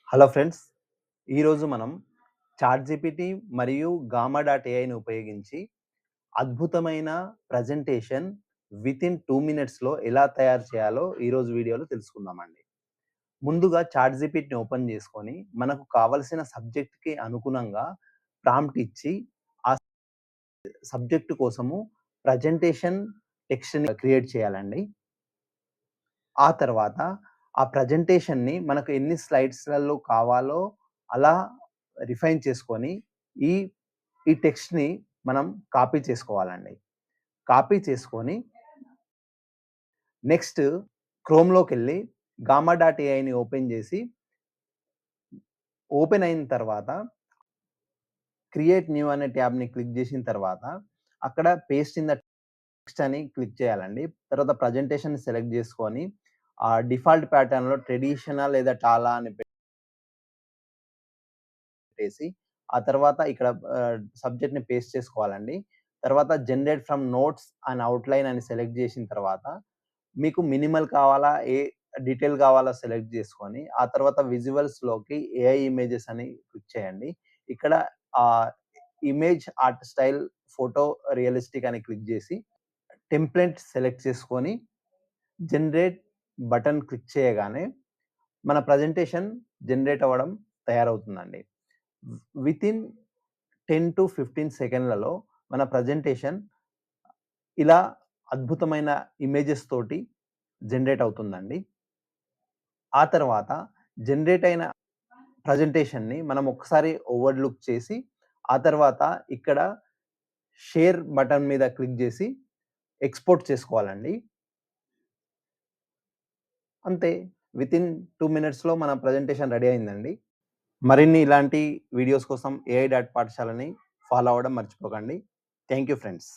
Hello friends. ఈరోజు మనం ChatGPT మరియు గామా డాట్ ఏఐని ఉపయోగించి అద్భుతమైన ప్రజెంటేషన్ వితిన్ 2 మినిట్స్‌లో ఎలా తయారు చేయాలో ఈరోజు వీడియోలో తెలుసుకుందామండి. ముందుగా చాట్‌జీపీటీని ఓపెన్ చేసుకొని మనకు కావాల్సిన సబ్జెక్ట్‌కి అనుగుణంగా ప్రాంప్ట్ ఇచ్చి ఆ సబ్జెక్ట్ కోసము ప్రజెంటేషన్ టెక్స్ట్‌ని క్రియేట్ చేయాలండి. ఆ తర్వాత ఆ ప్రజెంటేషన్‌ని మనకు ఎన్ని స్లైడ్స్‌లలో కావాలో అలా రిఫైన్ చేసుకొని, ఈ ఈ టెక్స్ట్‌ని మనం కాపీ చేసుకోవాలండి. కాపీ చేసుకొని నెక్స్ట్ క్రోమ్‌లోకెళ్ళి గామా డాట్ ఏఐని ఓపెన్ చేసి, ఓపెన్ అయిన తర్వాత క్రియేట్ న్యూ అనే ట్యాబ్‌ని క్లిక్ చేసిన తర్వాత, అక్కడ పేస్ట్ ఇన్ ద టెక్స్ట్ అని క్లిక్ చేయాలండి. తర్వాత ప్రజెంటేషన్‌ని సెలెక్ట్ చేసుకొని, డిఫాల్ట్ ప్యాటర్న్‌లో ట్రెడిషనల్ లేదా టాలా అని పెట్టేసి, ఆ తర్వాత ఇక్కడ సబ్జెక్ట్‌ని పేస్ట్ చేసుకోవాలండి. తర్వాత generate from notes and outline అని సెలెక్ట్ చేసిన తర్వాత, మీకు మినిమల్ కావాలా, డీటెయిల్ కావాలా సెలెక్ట్ చేసుకొని, ఆ తర్వాత విజువల్స్‌లోకి ఏఐ ఇమేజెస్ అని క్లిక్ చేయండి. ఇక్కడ ఆహ్, image art style photo realistic అని క్లిక్ చేసి, టెంప్లేట్ సెలెక్ట్ చేసుకొని, జనరేట్ బటన్ క్లిక్ చేయగానే మన ప్రజెంటేషన్ జనరేట్ అవ్వడం తయారవుతుందండి. వితిన్ 10-15 సెకండ్లలో మన ప్రజెంటేషన్ ఇలా అద్భుతమైన ఇమేజెస్ తోటి జనరేట్ అవుతుందండి. ఆ తర్వాత జనరేట్ అయిన ప్రజెంటేషన్‌ని మనం ఒకసారి ఓవర్‌లుక్ చేసి, ఆ తర్వాత ఇక్కడ షేర్ బటన్ మీద క్లిక్ చేసి ఎక్స్‌పోర్ట్ చేసుకోవాలండి. అంతే, వితిన్ 2 మినిట్స్‌లో మన ప్రజెంటేషన్ రెడీ అయిందండి. మరిన్ని ఇలాంటి వీడియోస్ కోసం ఏఐ డాట్ పాఠశాలని ఫాలో అవ్వడం మర్చిపోకండి. Thank you friends.